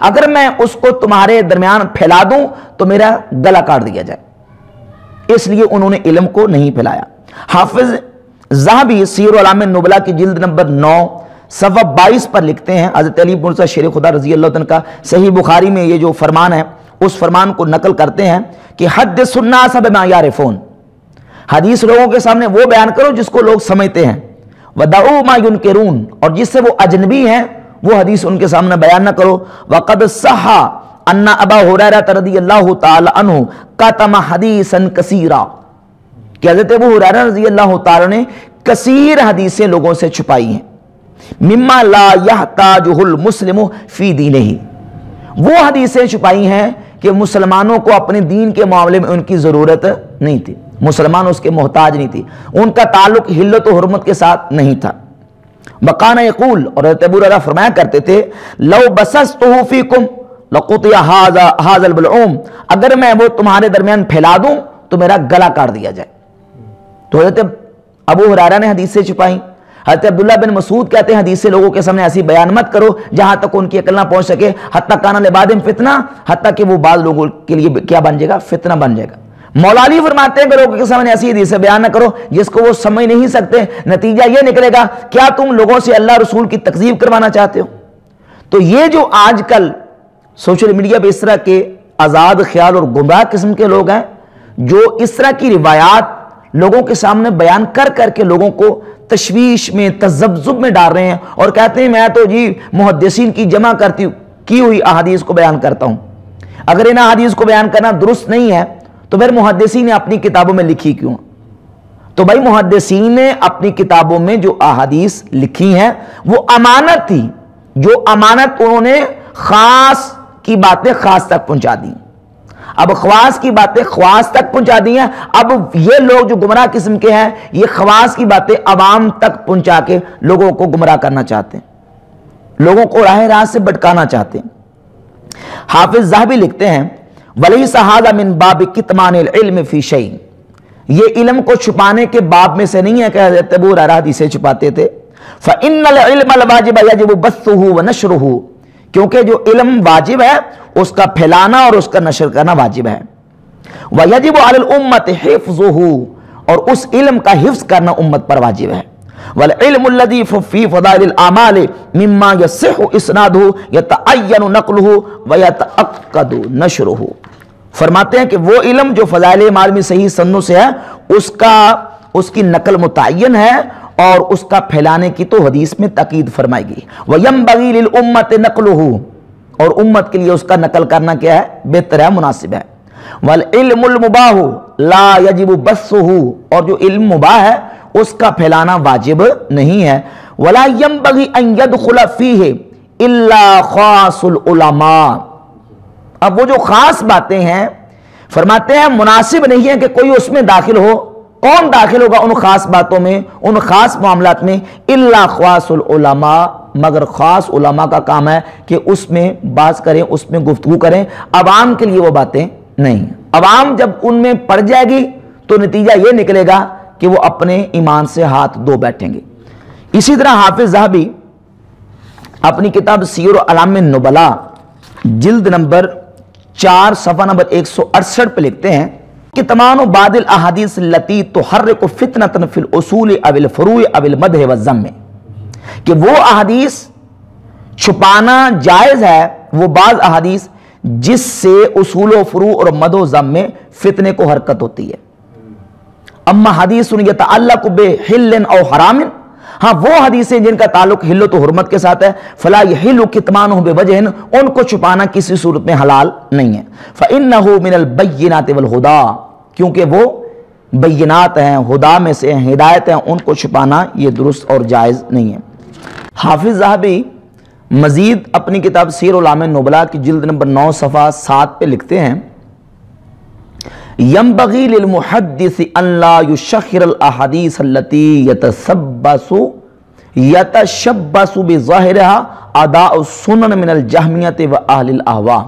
اگر میں اس کو تمہارے درمیان پھیلا دوں تو میرا گلا کاٹ دیا جائے، اس لیے انہوں نے علم کو نہیں پھیلایا۔ حافظ ذہبی سیر اعلام نبلا کی جلد نمبر 9 صفحہ 22 پر لکھتے ہیں، حضرت علی بن موسیٰ شیر خدا رضی اللہ عنہ کا صحیح بخاری میں یہ جو فرمان ہے اس فرمان کو نقل کرتے ہیں کہ حدث الناس بما یعرفون، حدیث لوگوں کے سامنے وہ بیان کرو جس کو لوگ سمجھتے ہیں، ودعوا ما ينکرون، اور جس سے وہ اجنبی ہیں وہ حدیث ان کے سامنے بیان نہ کرو۔ وقد صح ان ابا ہریرہ رضی اللہ تعالی عنہ کتم حدیثا کثیرا، کہ حضرت ابو ہریرہ رضی اللہ تعالی نے کثیر حدیثیں لوگوں سے چھپائی ہیں، مما لا یحتاجہ المسلم فی دینہ، وہ حدیثیں چھپائی ہیں کہ مسلمانوں کو اپنے دین کے معاملے میں ان کی ضرورت نہیں تھی، مسلمان اس کے محتاج نہیں تھی، ان کا تعلق حلت و حرمت کے ساتھ نہیں تھا۔ وقانا یقول، اور حضرت ابو ہریرہ فرمایا کرتے تھے، لو بسستہ فیکم لقطع ھذا البلعوم، اگر میں وہ تمہارے درمیان پھیلا دوں تو میرا گلا کاٹ دیا جائے۔ تو حضرت ابو ہریرہ نے حدیثیں چھپائیں۔ حضرت عبداللہ بن مسعود کہتے ہیں حدیثیں لوگوں کے سامنے ایسی بیان مت کرو جہاں تک ان کی عقل نہ پہنچ سکے، حتیٰ کان لبعضہم فتنہ، حتیٰ کہ وہ بعض لوگوں کے لیے کیا بن جائے گا، فتنہ بن جائے گا۔ مولا علی فرماتے ہیں کہ لوگوں کے سامنے ایسی حدیثیں بیان نہ کرو جس کو وہ سمجھ نہیں سکتے، نتیجہ یہ نکلے گا کیا تم لوگوں سے اللہ رسول کی تکذیب کروانا چاہتے ہو؟ تو یہ جو آج کل سوشل میڈیا پہ اس طرح کے آزاد خیال اور گمراہ قسم کے لوگ ہیں جو اس طرح کی روایات لوگوں کے سامنے بیان کر کر کے لوگوں کو تشویش میں تذبذب میں ڈال رہے ہیں اور کہتے ہیں میں تو جی محدثین کی جمع کی ہوئی احادیث کو بیان کرتا ہوں۔ اگر ان احادیث کو بیان کرنا درست نہیں ہے تو پھر محدثین نے اپنی کتابوں میں لکھی کیوں؟ تو بھائی محدثین نے اپنی کتابوں میں جو احادیث لکھی ہیں وہ امانت تھی، جو امانت انہوں نے خاص کی باتیں خاص تک پہنچا دی، اب خواص کی باتیں خواص تک پہنچا دی ہیں۔ اب یہ لوگ جو گمراہ قسم کے ہیں یہ خواص کی باتیں عوام تک پہنچا کے لوگوں کو گمراہ کرنا چاہتے ہیں، لوگوں کو راہ راست سے بھٹکانا چاہتے ہیں۔ حافظ ذہبی لکھتے ہیں وَلَيْسَ هَذَا مِن بَابِ كِتْمَانِ الْعِلْمِ فِي شَيْءٍ، یہ علم کو چھپانے کے باب میں سے نہیں ہے کہ حضرت ابو ہریرہ حدیثیں چھپاتے تھے۔ فَإِنَّ الْعِلْمَ الْوَاجِبَ يَجِبُ بَثُّهُ وَنَشْرُهُ، کیونکہ جو علم واجب ہے اس کا پھیلانا اور اس کا نشر کرنا واجب ہے۔ وَيَجِبُ عَلَى الْأُمَّةِ حِفْظُهُ، اور اس علم کا حفظ کرنا امت پر واجب ہے۔ وَالْعِلْمُ الَّذِي فِي فَضَائِلِ الْأَعْمَالِ مِمَّا يَصِحُّ إِسْنَادُهُ يَتَعَيَّنُ نَقْلُهُ وَيَتَأَكَّدُ نَشْرُهُ، فرماتے ہیں کہ وہ علم جو فضائل اعمال میں صحیح سنوں سے ہے اس کی نقل متعین ہے اور اس کا پھیلانے کی تو حدیث میں تاکید فرمائی گئی۔ وَيَنبَغِي لِلْأُمَّةِ نَقْلُهُ، اور امت کے لیے اس کا نقل کرنا کیا ہے؟ بہتر ہے، مناسب ہے۔ وَالْعِلْمُ الْمُبَاحُ لَا يَجِبُ بَثُّهُ، اور جو علم مباح ہے اس کا پھیلانا واجب نہیں ہے۔ وَلَا يَنبَغِي أَن يَدْخُلَ فِيهِ إِلَّا خَاصُ الْعُلَمَاء، اب وہ جو خاص باتیں ہیں فرماتے ہیں مناسب نہیں ہے کہ کوئی اس میں داخل ہو۔ کون داخل ہوگا ان خاص باتوں میں، ان خاص معاملات میں؟ الا خاص العلماء، مگر خاص علماء کا کام ہے کہ اس میں بات کریں، اس میں گفتگو کریں، عوام کے لیے وہ باتیں نہیں۔ عوام جب ان میں پڑ جائے گی تو نتیجہ یہ نکلے گا کہ وہ اپنے ایمان سے ہاتھ دھو بیٹھیں گے۔ اسی طرح حافظ ذہبی اپنی کتاب سیر اعلام نبلا جلد نمبر 4 صفحہ نمبر 168 پہ لکھتے ہیں کہ تمام بعض الاحادیث التي تحرك فتنة في الاصول او الفروع او المدح والذم، کہ وہ احادیث چھپانا جائز ہے، وہ بعض احادیث جس سے اصول و فروع اور مدح و ذم میں فتنے کو حرکت ہوتی ہے۔ اما حدیث یتعلق بحل او حرام، ہاں وہ حدیثیں جن کا تعلق حلت و حرمت کے ساتھ ہے، فلا یحل کتمانہ بوجہ، ان کو چھپانا کسی صورت میں حلال نہیں ہے۔ فإنہ من البینات والہدی، کیونکہ وہ بینات ہیں، ہدا میں سے ہدایت ہیں، ان کو چھپانا یہ درست اور جائز نہیں ہے۔ حافظ ذہبی مزید اپنی کتاب سیر اعلام نبلا کی جلد نمبر 9 صفحہ 7 پہ لکھتے ہیں ينبغي للمحدث ان لا يشخر الاحاديث التي يتشبث بظاهرها اداء السنن من الجهمية واهل الاهواء،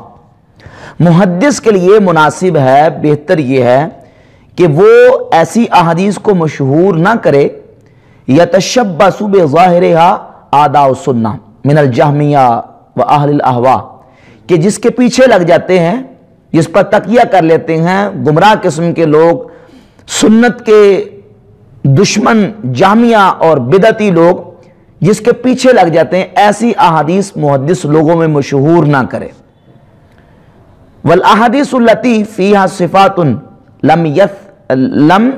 محدث کے لیے مناسب ہے، بہتر یہ ہے کہ وہ ایسی احادیث کو مشہور نہ کرے، يتشبث بظاهرها اداء السنن من الجهمية واهل الاهواء، کہ جس کے پیچھے لگ جاتے ہیں، جس پر تکیہ کر لیتے ہیں گمراہ قسم کے لوگ، سنت کے دشمن جہمیہ اور بدعتی لوگ جس کے پیچھے لگ جاتے ہیں، ایسی احادیث محدث لوگوں میں مشہور نہ کرے۔ والاحادیث التی فیہا صفات لم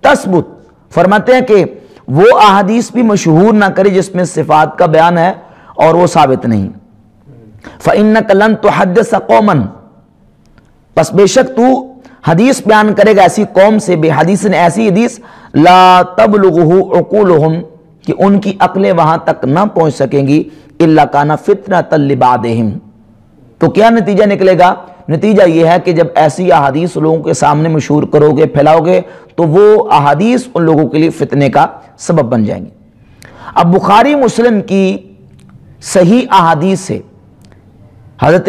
تثبت، فرماتے ہیں کہ وہ احادیث بھی مشہور نہ کرے جس میں صفات کا بیان ہے اور وہ ثابت نہیں۔ فإنک لن تحدث قوما، پس بے شک تو حدیث بیان کرے گا ایسی قوم سے، بے حدیث نے ایسی حدیث لا تبلغہ عقولہم، کہ ان کی عقلیں وہاں تک نہ پہنچ سکیں گی، الا کان فتنۃ لبعضہم، تو کیا نتیجہ نکلے گا؟ نتیجہ یہ ہے کہ جب ایسی احادیث لوگوں کے سامنے مشہور کرو گے، پھیلاؤ گے، تو وہ احادیث ان لوگوں کے لیے فتنے کا سبب بن جائیں گے۔ اب بخاری مسلم کی صحیح احادیث سے حضرت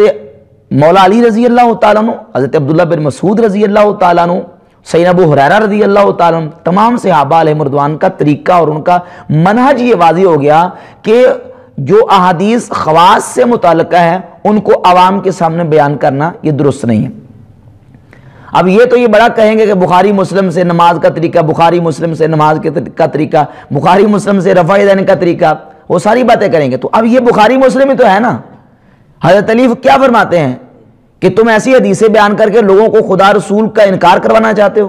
مولا علی رضی اللہ تعالیٰ عنہ، حضرت عبداللہ بن مسعود رضی اللہ تعالیٰ عنہ، سیدنا ابو ہریرہ رضی اللہ تعالیٰ عنہ، تمام صحابہ علیہ رضوان کا طریقہ اور ان کا منہج یہ واضح ہو گیا کہ جو احادیث خواص سے متعلقہ ہے ان کو عوام کے سامنے بیان کرنا یہ درست نہیں ہے۔ اب یہ تو یہ بڑا کہیں گے کہ بخاری مسلم سے نماز کا طریقہ، بخاری مسلم سے نماز کا طریقہ، بخاری مسلم سے رفع یدین کا طریقہ، وہ ساری باتیں کریں گے۔ تو اب یہ بخاری مسلم ہی تو ہے نا۔ حضرت علی کیا فرماتے ہیں کہ تم ایسی حدیثیں بیان کر کے لوگوں کو خدا رسول کا انکار کروانا چاہتے ہو۔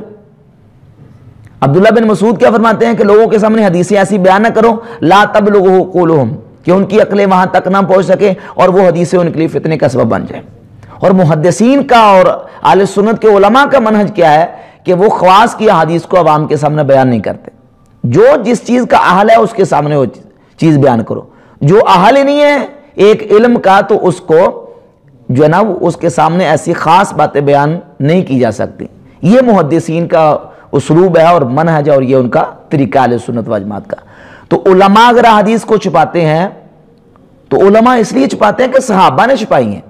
عبداللہ بن مسعود کیا فرماتے ہیں کہ لوگوں کے سامنے حدیثیں ایسی بیان نہ کرو لا تبلغہ عقولہم، کہ ان کی عقلیں وہاں تک نہ پہنچ سکے اور وہ حدیثیں ان کے لیے فتنے کا سبب بن جائیں۔ اور محدثین کا اور اہل سنت کے علماء کا منہج کیا ہے کہ وہ خواص کی احادیث کو عوام کے سامنے بیان نہیں کرتے۔ جو جس چیز کا اہل ہے اس کے سامنے وہ چیز بیان کرو، جو اہل نہیں ہے ایک علم کا تو اس کو جو ہے نا اس کے سامنے ایسی خاص باتیں بیان نہیں کی جا سکتی۔ یہ محدثین کا اسلوب ہے اور منہج ہے اور یہ ان کا طریقہ اہل سنت و جماعت کا۔ تو علماء اگر حدیث کو چھپاتے ہیں تو علماء اس لیے چھپاتے ہیں کہ صحابہ نے چھپائی ہیں،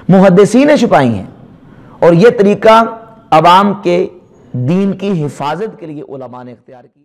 محدثین نے چھپائی ہیں، اور یہ طریقہ عوام کے دین کی حفاظت کے لیے علماء نے اختیار کی۔